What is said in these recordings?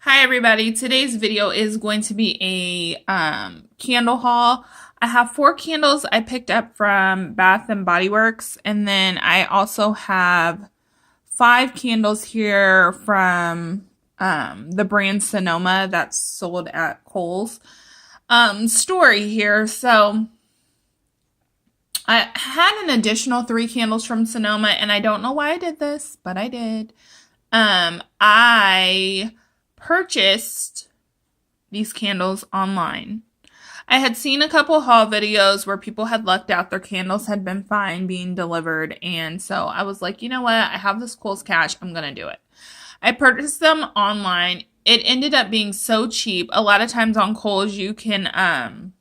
Hi everybody, today's video is going to be a candle haul. I have 4 candles I picked up from Bath and Bodyworks, and then I also have 5 candles here from the brand Sonoma that's sold at Kohls. Story here. So I had an additional 3 candles from Sonoma, and I don't know why I did this, but I did. I purchased these candles online. I had seen a couple haul videos where people had lucked out, their candles had been fine being delivered, and so I was like, you know what, I have this Kohl's cash, I'm gonna do it. I purchased them online. It ended up being so cheap. A lot of times on Kohl's you can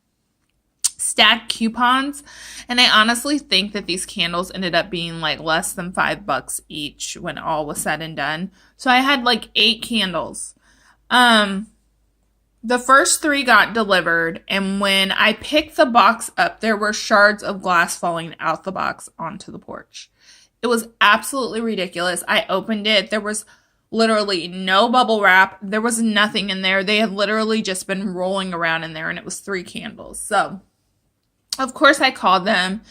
stack coupons, and I honestly think that these candles ended up being like less than $5 each when all was said and done. So I had like 8 candles. The first 3 got delivered, and when I picked the box up, there were shards of glass falling out the box onto the porch. It was absolutely ridiculous. I opened it. There was literally no bubble wrap. There was nothing in there. They had literally just been rolling around in there, and it was 3 candles. So, of course, I called them.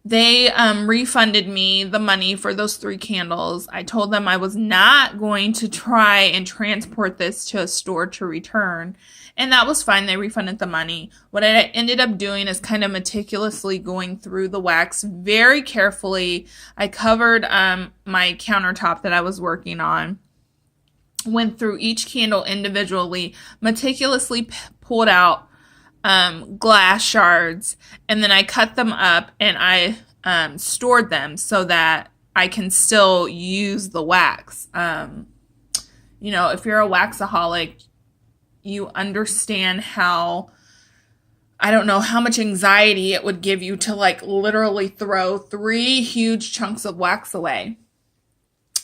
They refunded me the money for those 3 candles. I told them I was not going to try and transport this to a store to return. And that was fine. They refunded the money. What I ended up doing is kind of meticulously going through the wax very carefully. I covered my countertop that I was working on. Went through each candle individually, meticulously pulled out glass shards, and then I cut them up and I stored them so that I can still use the wax. If you're a waxaholic, you understand how, I don't know how much anxiety it would give you to like literally throw 3 huge chunks of wax away.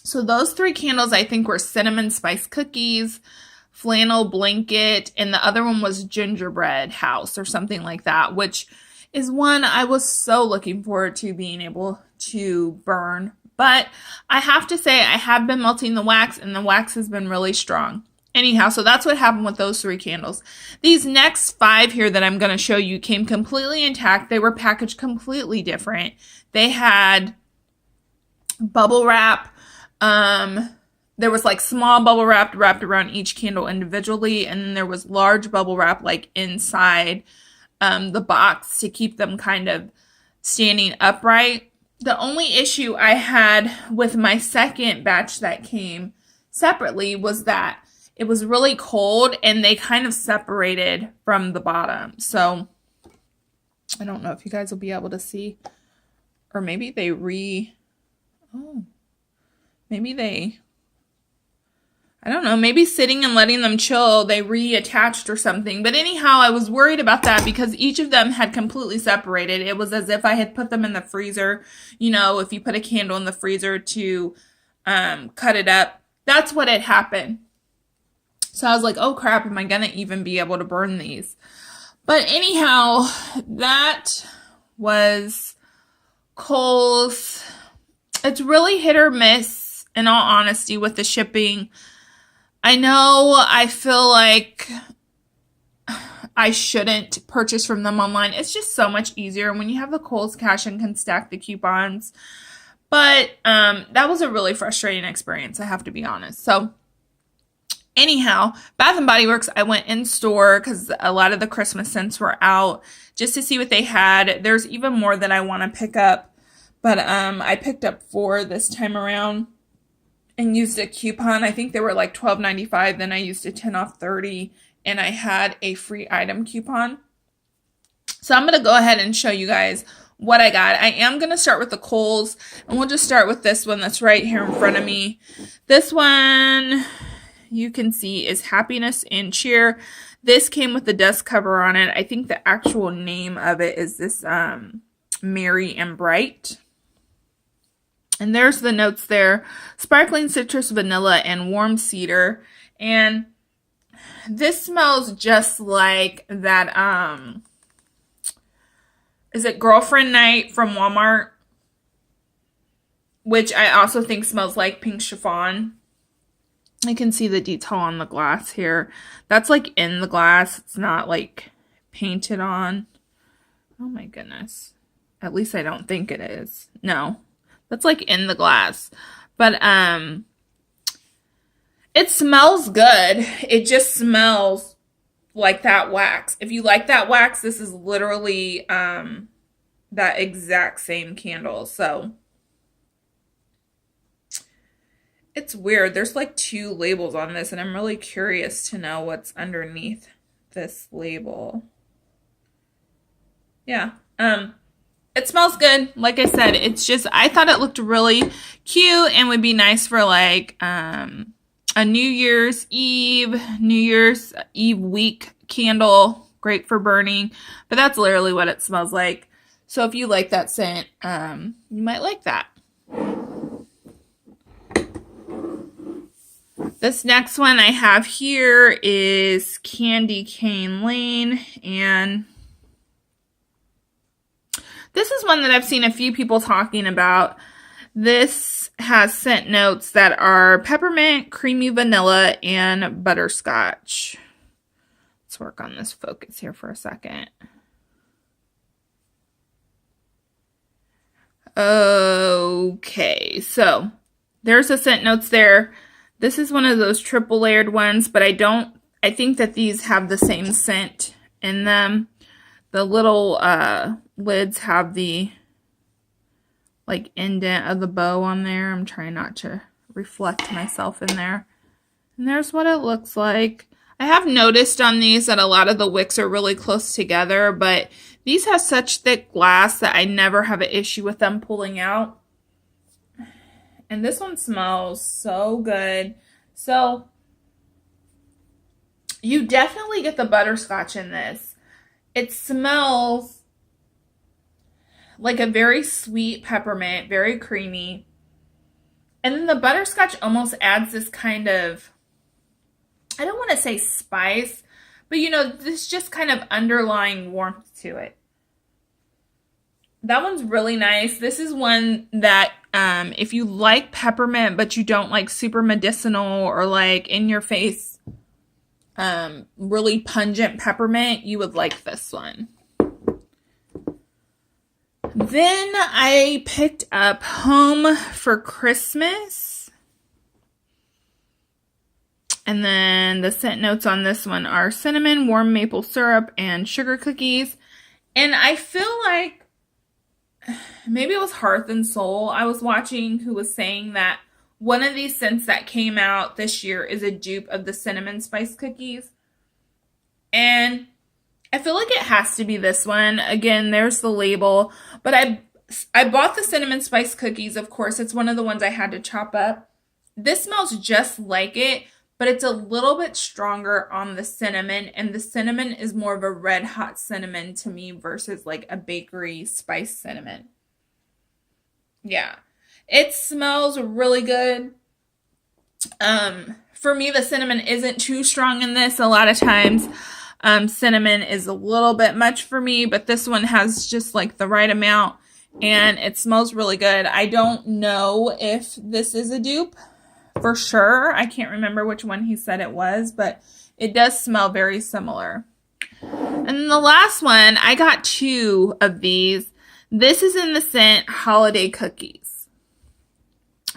So those 3 candles I think were cinnamon spice cookies, flannel blanket, and the other one was gingerbread house or something like that, which is one I was so looking forward to being able to burn. But I have to say, I have been melting the wax, and the wax has been really strong. Anyhow, so that's what happened with those 3 candles. These next 5 here that I'm going to show you came completely intact. They were packaged completely different. They had bubble wrap. There was like small bubble wrap wrapped around each candle individually, and then there was large bubble wrap like inside the box to keep them kind of standing upright. The only issue I had with my second batch that came separately was that it was really cold and they kind of separated from the bottom. So I don't know if you guys will be able to see, or maybe I don't know, maybe sitting and letting them chill, they reattached or something. But anyhow, I was worried about that because each of them had completely separated. It was as if I had put them in the freezer. You know, if you put a candle in the freezer to cut it up, that's what had happened. So I was like, oh crap, am I going to even be able to burn these? But anyhow, that was Kohl's. It's really hit or miss, in all honesty, with the shipping. I know I feel like I shouldn't purchase from them online. It's just so much easier when you have the Kohl's cash and can stack the coupons. But that was a really frustrating experience, I have to be honest. So anyhow, Bath and Body Works, I went in store because a lot of the Christmas scents were out just to see what they had. There's even more that I want to pick up, but I picked up 4 this time around and used a coupon. I think they were like $12.95. Then I used a 10 off 30, and I had a free item coupon. So I'm going to go ahead and show you guys what I got. I am going to start with the Kohls, and we'll just start with this one that's right here in front of me. This one, you can see, is Happiness and Cheer. This came with the dust cover on it. I think the actual name of it is this Merry and Bright. And there's the notes there. Sparkling citrus, vanilla, and warm cedar. And this smells just like that, is it Girlfriend Night from Walmart? Which I also think smells like pink chiffon. I can see the detail on the glass here. That's like in the glass. It's not like painted on. Oh my goodness. At least I don't think it is. No. That's like in the glass. But it smells good. It just smells like that wax. If you like that wax, this is literally that exact same candle. So it's weird. There's like 2 labels on this, and I'm really curious to know what's underneath this label. Yeah. It smells good. Like I said, it's just, I thought it looked really cute and would be nice for like a New Year's Eve week candle. Great for burning. But that's literally what it smells like. So if you like that scent, you might like that. This next one I have here is Candy Cane Lane, and this is one that I've seen a few people talking about. This has scent notes that are peppermint, creamy vanilla, and butterscotch. Let's work on this focus here for a second. Okay, so there's the scent notes there. This is one of those triple layered ones, but I think that these have the same scent in them. The little lids have the like indent of the bow on there. I'm trying not to reflect myself in there. And there's what it looks like. I have noticed on these that a lot of the wicks are really close together, but these have such thick glass that I never have an issue with them pulling out. And this one smells so good. So you definitely get the butterscotch in this. It smells like a very sweet peppermint, very creamy. And then the butterscotch almost adds this kind of, I don't want to say spice, but you know, this just kind of underlying warmth to it. That one's really nice. This is one that if you like peppermint, but you don't like super medicinal or like in your face, really pungent peppermint, you would like this one. Then I picked up Home for Christmas. And then the scent notes on this one are cinnamon, warm maple syrup, and sugar cookies. And I feel like maybe it was Hearth and Soul I was watching who was saying that one of these scents that came out this year is a dupe of the cinnamon spice cookies. And I feel like it has to be this one. Again, there's the label. But I bought the cinnamon spice cookies, of course. It's one of the ones I had to chop up. This smells just like it, but it's a little bit stronger on the cinnamon, and the cinnamon is more of a red hot cinnamon to me versus like a bakery spice cinnamon. Yeah, it smells really good. For me, the cinnamon isn't too strong in this. A lot of times, cinnamon is a little bit much for me, but this one has just like the right amount, and it smells really good. I don't know if this is a dupe. For sure. I can't remember which one he said it was, but it does smell very similar. And then the last one, I got 2 of these. This is in the scent Holiday Cookies.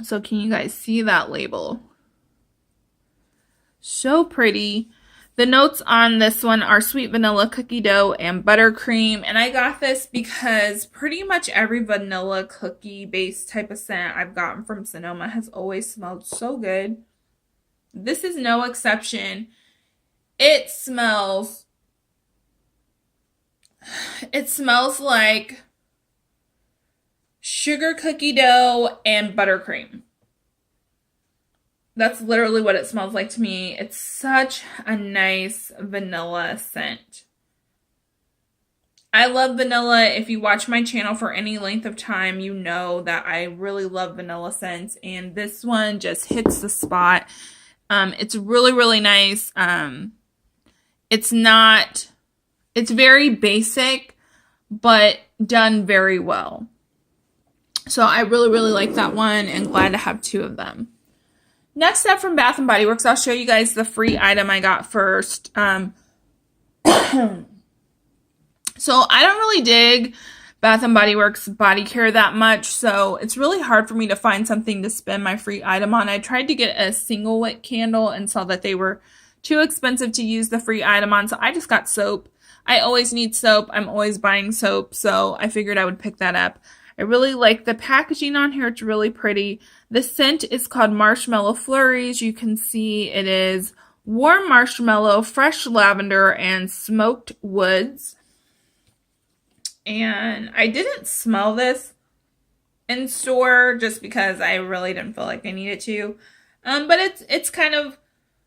So can you guys see that label? So pretty. The notes on this one are sweet vanilla, cookie dough, and buttercream. And I got this because pretty much every vanilla cookie based type of scent I've gotten from Sonoma has always smelled so good. This is no exception. It smells like sugar cookie dough and buttercream. That's literally what it smells like to me. It's such a nice vanilla scent. I love vanilla. If you watch my channel for any length of time, you know that I really love vanilla scents. And this one just hits the spot. It's really, really nice. It's very basic, but done very well. So I really, really like that one and glad to have 2 of them. Next up from Bath and Body Works, I'll show you guys the free item I got first. So I don't really dig Bath and Body Works body care that much, so it's really hard for me to find something to spend my free item on. I tried to get a single wick candle and saw that they were too expensive to use the free item on, so I just got soap. I always need soap. I'm always buying soap, so I figured I would pick that up. I really like the packaging on here. It's really pretty. The scent is called Marshmallow Flurries. You can see it is warm marshmallow, fresh lavender, and smoked woods. And I didn't smell this in store just because I really didn't feel like I needed to. But it's kind of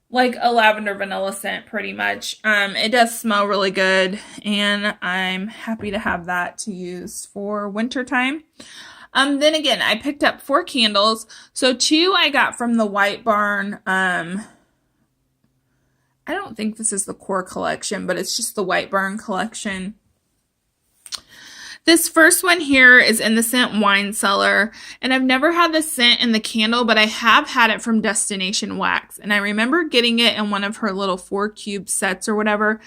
like a lavender vanilla scent pretty much. It does smell really good, and I'm happy to have that to use for winter time. Then again, I picked up 4 candles. So 2 I got from the White Barn. I don't think this is the core collection, but it's just the White Barn collection. This first one here is in the scent Wine Cellar, and I've never had this scent in the candle, but I have had it from Destination Wax, and I remember getting it in one of her little 4-cube sets or whatever,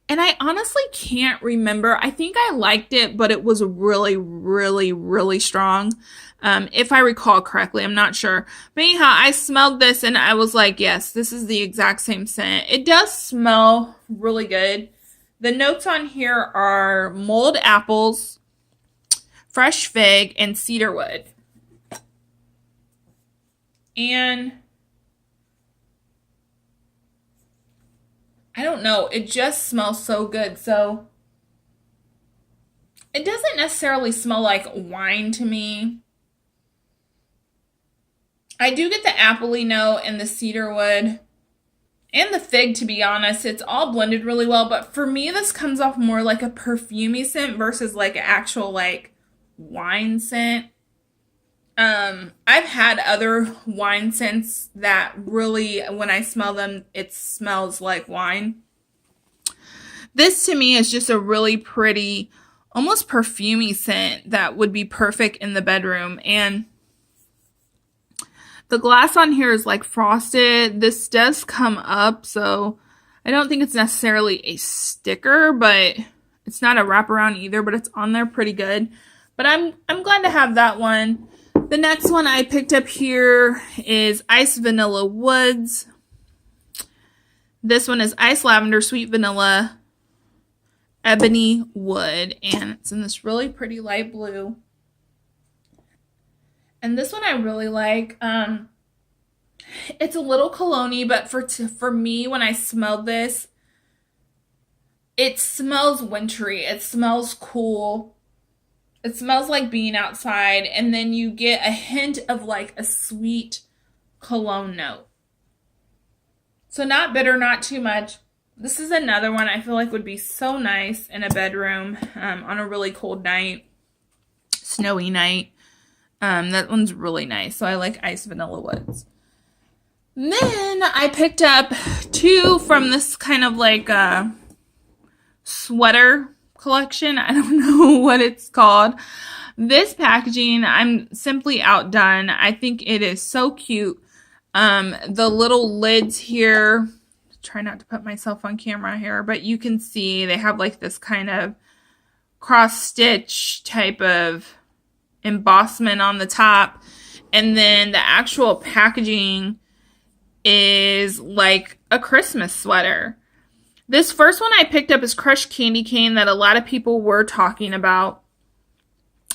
and I honestly can't remember. I think I liked it, but it was really, really, really strong. If I recall correctly, I'm not sure. But anyhow, I smelled this, and I was like, yes, this is the exact same scent. It does smell really good. The notes on here are mulled apples, fresh fig, and cedarwood. And I don't know, it just smells so good. So it doesn't necessarily smell like wine to me. I do get the appley note and the cedarwood and the fig, to be honest. It's all blended really well, but for me this comes off more like a perfumey scent versus like an actual like wine scent. I've had other wine scents that really, when I smell them, it smells like wine. This to me is just a really pretty, almost perfumey scent that would be perfect in the bedroom. And the glass on here is like frosted. This does come up, so I don't think it's necessarily a sticker, but it's not a wraparound either, but it's on there pretty good. But I'm glad to have that one. The next one I picked up here is Ice Vanilla Woods. This one is Ice Lavender, Sweet Vanilla, Ebony Wood. And it's in this really pretty light blue. And this one I really like. It's a little cologne-y, but for me, when I smelled this, it smells wintry. It smells cool. It smells like being outside, and then you get a hint of like a sweet cologne note. So not bitter, not too much. This is another one I feel like would be so nice in a bedroom on a really cold night, snowy night. That one's really nice. So I like Ice Vanilla Woods. Then I picked up 2 from this kind of like sweater collection. I don't know what it's called. This packaging, I'm simply outdone. I think it is so cute. The little lids here, try not to put myself on camera here, but you can see they have like this kind of cross stitch type of embossment on the top. And then the actual packaging is like a Christmas sweater. This first one I picked up is Crushed Candy Cane that a lot of people were talking about.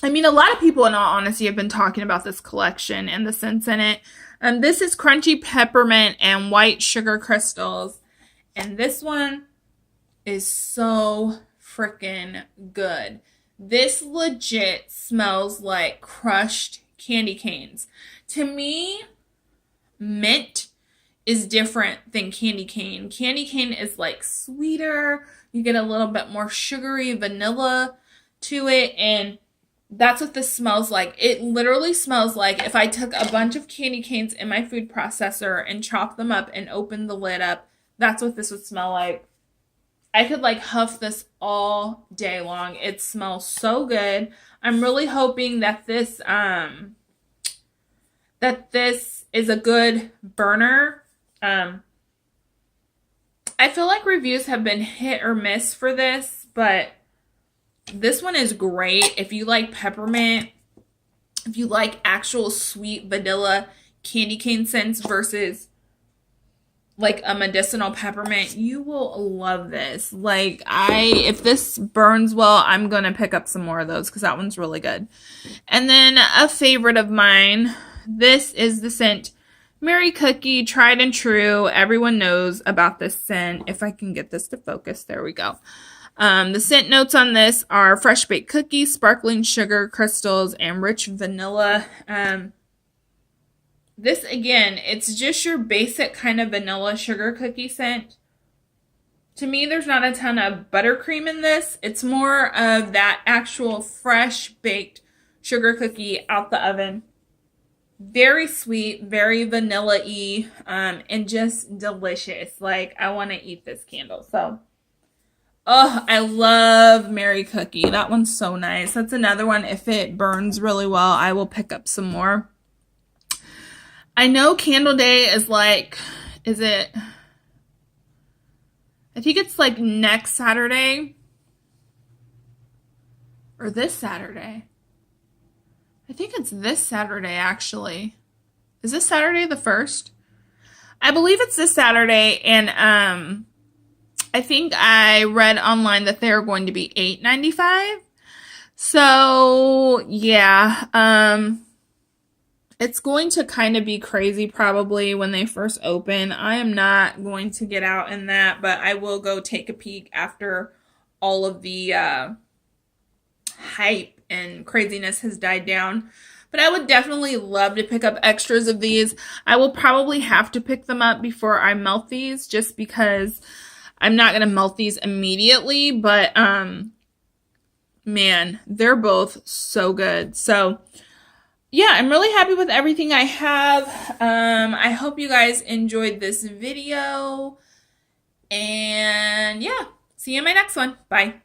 I mean, a lot of people, in all honesty, have been talking about this collection and the scents in it. This is Crunchy Peppermint and White Sugar Crystals. And this one is so freaking good. This legit smells like crushed candy canes. To me, mint is different than candy cane. Candy cane is like sweeter. You get a little bit more sugary vanilla to it, and that's what this smells like. It literally smells like if I took a bunch of candy canes in my food processor and chopped them up and opened the lid up. That's what this would smell like. I could like huff this all day long. It smells so good. I'm really hoping that this that this is a good burner. Um, I feel like reviews have been hit or miss for this, but this one is great. If you like peppermint, if you like actual sweet vanilla candy cane scents versus like a medicinal peppermint, you will love this. Like if this burns well, I'm going to pick up some more of those because that one's really good. And then a favorite of mine, this is the scent Mary Cookie, tried and true. Everyone knows about this scent. If I can get this to focus, there we go. The scent notes on this are fresh baked cookies, sparkling sugar crystals, and rich vanilla. This, again, it's just your basic kind of vanilla sugar cookie scent. To me, there's not a ton of buttercream in this. It's more of that actual fresh baked sugar cookie out the oven. Very sweet, very vanilla-y, and just delicious. Like, I want to eat this candle. So, oh, I love Mary Cookie. That one's so nice. That's another one. If it burns really well, I will pick up some more. I know Candle Day is like, I think it's like next Saturday. Or this Saturday. I think it's this Saturday, actually. Is this Saturday the 1st? I believe it's this Saturday, and I think I read online that they're going to be $8.95. So, yeah, it's going to kind of be crazy probably when they first open. I am not going to get out in that, but I will go take a peek after all of the hype and craziness has died down. But I would definitely love to pick up extras of these. I will probably have to pick them up before I melt these, just because I'm not going to melt these immediately. But, man, they're both so good. So, yeah, I'm really happy with everything I have. I hope you guys enjoyed this video. And, yeah, see you in my next one. Bye.